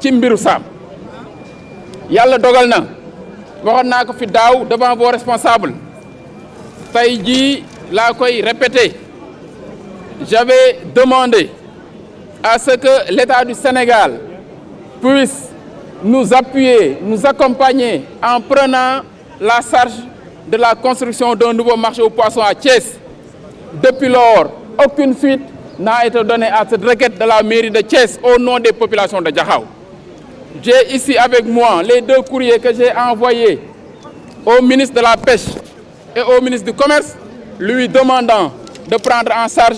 ci mbiru Sam yàlla dogal na waxoon naa ko fi daaw devant vos responsables tey jii laa koy répéter. J'avais demandé à ce que l'État du Sénégal puisse nous appuyer, nous accompagner en prenant la charge de la construction d'un nouveau marché aux poissons à Thiès. Depuis lors, aucune suite n'a été donnée à cette requête de la mairie de Thiès au nom des populations de Diakhao. J'ai ici avec moi les 2 courriers que j'ai envoyés au ministre de la Pêche et au ministre du Commerce, lui demandant de prendre en charge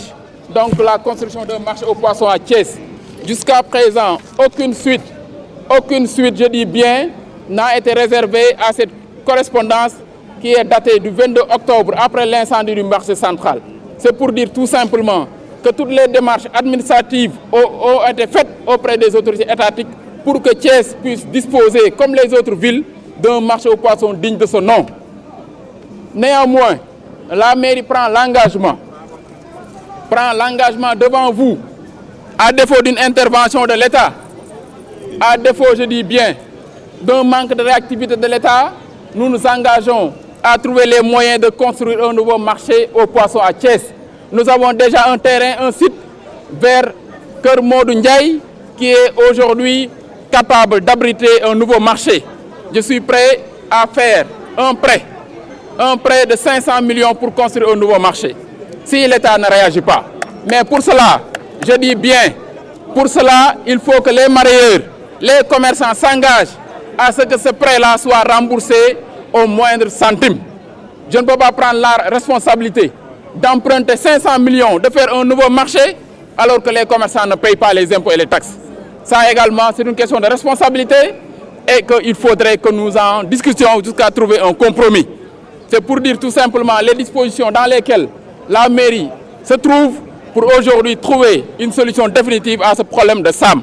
donc la construction d'un marché aux poissons à Thiès. Jusqu'à présent, aucune suite, je dis bien, n'a été réservée à cette correspondance qui est datée du 22 octobre après l'incendie du marché central. C'est pour dire tout simplement que toutes les démarches administratives ont été faites auprès des autorités étatiques pour que Thiès puisse disposer, comme les autres villes, d'un marché aux poissons digne de ce nom. Néanmoins, la mairie prend l'engagement devant vous, à défaut d'une intervention de l'État, à défaut, je dis bien, d'un manque de réactivité de l'État, nous nous engageons à trouver les moyens de construire un nouveau marché aux poissons à Thiès. Nous avons déjà un terrain, un site vers Keur Modou Ndiaye qui est aujourd'hui capable d'abriter un nouveau marché. Je suis prêt à faire un prêt de 500 millions pour construire un nouveau marché, si l'État ne réagit pas. Mais pour cela, je dis bien, pour cela, il faut que les mareyeurs, les commerçants s'engagent à ce que ce prêt-là soit remboursé au moindre centime. Je ne peux pas prendre la responsabilité d'emprunter 500 millions, de faire un nouveau marché, alors que les commerçants ne payent pas les impôts et les taxes. Ça également, c'est une question de responsabilité et qu'il faudrait que nous en discutions jusqu'à trouver un compromis. C'est pour dire tout simplement les dispositions dans lesquelles la mairie se trouve pour aujourd'hui trouver une solution définitive à ce problème de Sam.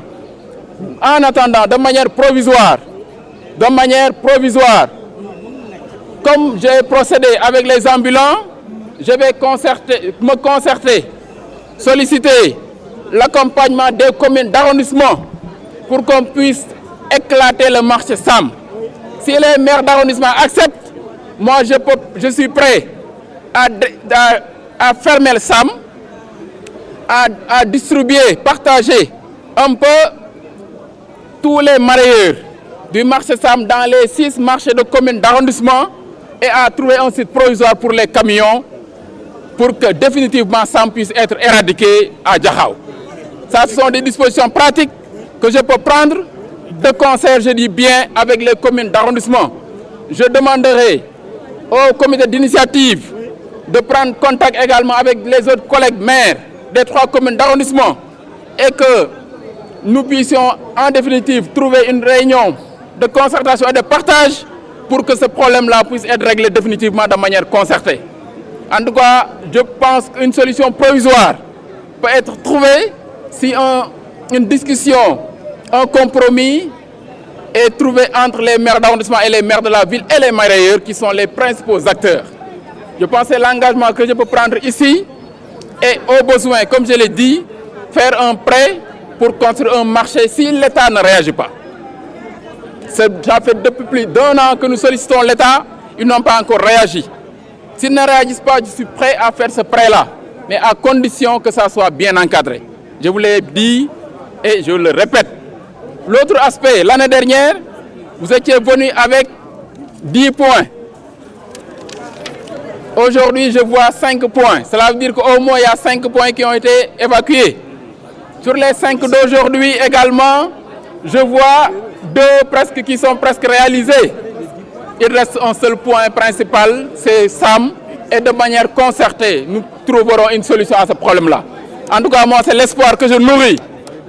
En attendant, de manière provisoire, comme j'ai procédé avec les ambulants, je vais me concerter, solliciter l'accompagnement des communes d'arrondissement pour qu'on puisse éclater le marché Sam. Si les maires d'arrondissement acceptent, moi je suis prêt à fermer le Sam, à distribuer, partager un peu tous les mareyeurs du marché Sam dans les 6 marchés de communes d'arrondissement et à trouver un site provisoire pour les camions pour que définitivement Sam puisse être éradiqué à Diakhao. Ça, ce sont des dispositions pratiques que je peux prendre de concert, je dis bien, avec les communes d'arrondissement. Je demanderai au comité d'initiative de prendre contact également avec les autres collègues maires des 3 communes d'arrondissement et que nous puissions en définitive trouver une réunion de concertation et de partage pour que ce problème-là puisse être réglé définitivement de manière concertée. En tout cas, je pense qu'une solution provisoire peut être trouvée si une discussion, un compromis est trouvé entre les maires d'arrondissement et les maires de la ville et les mareyeurs qui sont les principaux acteurs. Je pense que c'est l'engagement que je peux prendre ici et au besoin, comme je l'ai dit, faire un prêt pour construire un marché si l'État ne réagit pas. Ça fait depuis plus d'1 an que nous sollicitons l'État, ils n'ont pas encore réagi. S'ils ne réagissent pas, je suis prêt à faire ce prêt-là, mais à condition que ça soit bien encadré. Je vous l'ai dit et je le répète. L'autre aspect, l'année dernière, vous étiez venu avec 10 points. Aujourd'hui, je vois 5 points. Cela veut dire qu'au moins, il y a 5 points qui ont été évacués. Sur les 5 d'aujourd'hui également, je vois 2 qui sont presque réalisés. Il reste un seul point principal, c'est Sam. Et de manière concertée, nous trouverons une solution à ce problème-là. En tout cas, moi, c'est l'espoir que je nourris.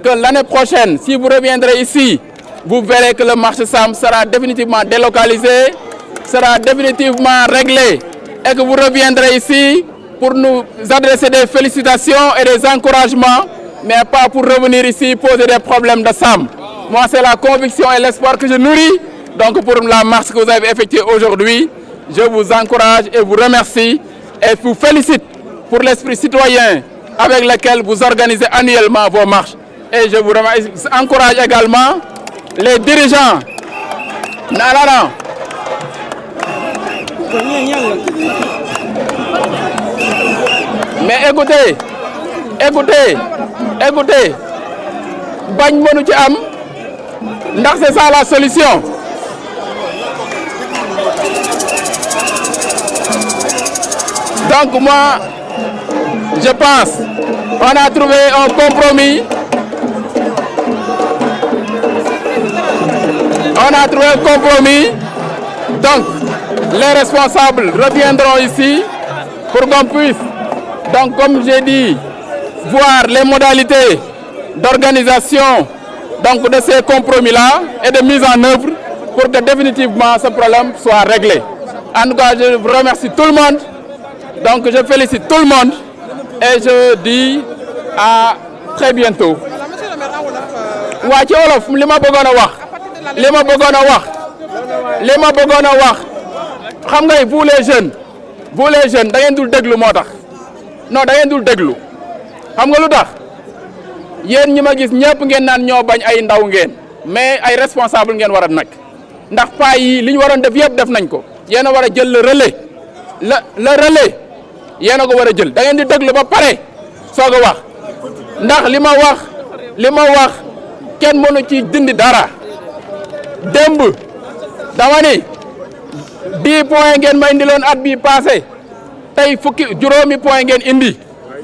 Que l'année prochaine, si vous reviendrez ici, vous verrez que le marché Sam sera définitivement délocalisé, sera définitivement réglé. Et que vous reviendrez ici pour nous adresser des félicitations et des encouragements, mais pas pour revenir ici poser des problèmes de Sam. Moi, c'est la conviction et l'espoir que je nourris. Donc, pour la marche que vous avez effectuée aujourd'hui, je vous encourage et vous remercie et vous félicite pour l'esprit citoyen avec lequel vous organisez annuellement vos marches. Et je vous encourage également les dirigeants. Non. Mais écoutez, bañ mënu ci am ndax c'est ça la solution. Donc moi, je pense on a trouvé un compromis. Donc les responsables reviendront ici pour qu'on puisse, donc comme j'ai dit, voir les modalités d'organisation donc de ces compromis-là et de mise en œuvre pour que définitivement ce problème soit réglé. En tout cas, je remercie tout le monde. Donc je félicite tout le monde et je dis à très bientôt. waa ci wolof li ma bëggoon a wax xam nga vous les jeunes da ngeen dul déglu moo tax non da ngeen dul déglu xam nga lu tax yéen ñi ma gis ñëpp ngeen naan ñoo bañ ay ndaw ngeen mais ay responsable ngeen war a nag ndax paa yi li ñu waroon def yëpp def nañ ko yéen a war a jël le relais le relais yéen a ko war a jël da ngeen di déglu ba pare soog a wax ndax li ma wax kenn mënu ci dindi dara démb dama ni 10 points ngeen ma indiloon at bi passé tey juróomi point ngeen indi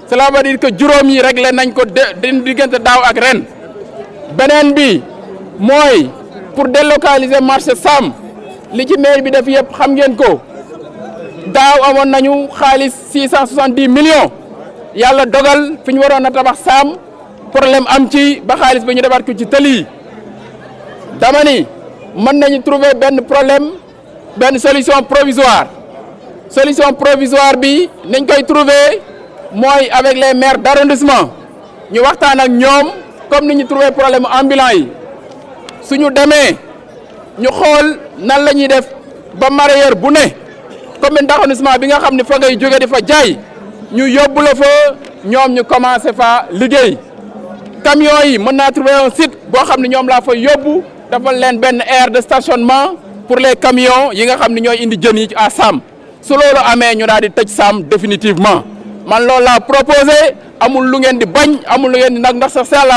cela veut dire que juróom yi réglé nañ ko diggante daaw ak ren beneen bi mooy pour délocaliser marché Sam li ci maire bi def yëpp xam ngeen ko daaw amoon nañu xaalis 670 millions yàlla dogal fi ñu waroon a tabax Sam problème am ci ba xaalis ba ñu defaat ko ci tëli yi dama ni mën nañu trouver benn solution provisoire bi nañ koy trouver mooy avec les maires d'arrondissement ñu waxtaan ak ñoom comme ni ñu trouver problème ambulant yi suñu demee ñu xool nan la ñuy def ba mareyeur bu ne commune d'arrondissement bi nga xam ne fa ngay jóge di fa jaay ñu yóbbu la fa ñoom ñu commencé fa liggéey camions yi mën naa trouver un site boo xam ne ñoom laa fa yóbbu defal leen benn aire de stationnement pour les camions yi nga xam ne ñooy indi jën yi à Sam su loolu amee ñu daal di tëj Sam définitivement man loolu laa proposé amul lu ngeen di bañ amul lu ngeen di nag ndax sax c'est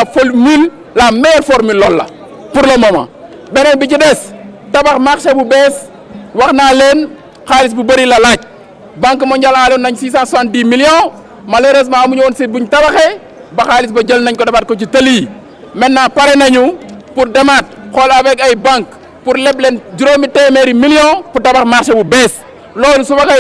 la meilleure formule loolu la pour le moment. beneen bi ci des tabax marché bu bees wax naa leen xaalis bu bëri la laaj banque mondiale aaloon nañ 670 millions malheureusement amuñu woon site buñ tabaxee ba xaalis ba jël nañ ko defaat ko ci tëli yi maintenant pare nañu pour demaat xool avec ay banque pour leb leen juróomi téeméeri millions pour tabax marché bu bees loolu su ma koy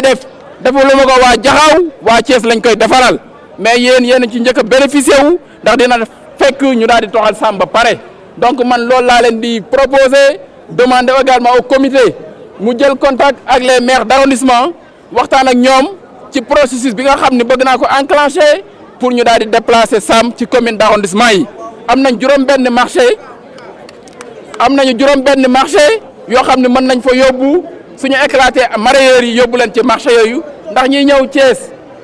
defalu ma ko waa Jaxaaw waa Thiès lañ koy defaral mais yéen ci njëkk a bénéficié wu ndax dina fekk ñu daal di toxal Sam ba pare donc man loolu laa leen di proposer demander également au comité mu jël contact ak les maires d'arrondissement waxtaan ak ñoom ci processus bi nga xam ne bëgg naa ko enclencher pour ñu daal di déplacer Sam ci commune d'arrondissement yi am nañu juróom benn marché yoo xam ne mën nañ fa yóbbu suñu éclaté mareyeurs yi yóbbu leen ci marché yooyu ndax ñiy ñëw Thiès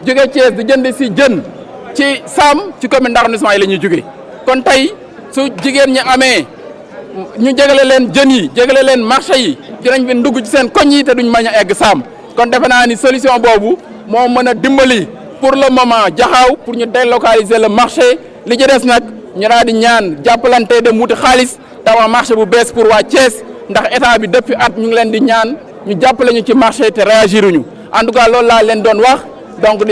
jóge Thiès di jënd si jën ci Sam ci commune d'arrondissement yi la ñuy jóge kon tey su jigéen ñi amee ñu jégale leen jën yi jégale leen marché yi dinañ fi ndugg ci seen koñ yi te duñ mën a egg Sam kon defe naa ni solution boobu moo mën a dimbali pour le moment Jaxaaw pour ñu délocaliser le marché li ci des nag ñu daal di ñaan jàppalante de muti xaalis tabax marché bu bees pour waa Thiès ndax état bi depuis at ñu ngi leen di ñaan ñu jàppale ñu ci marché te réagiruñu en tout cas loolu laa leen doon wax donc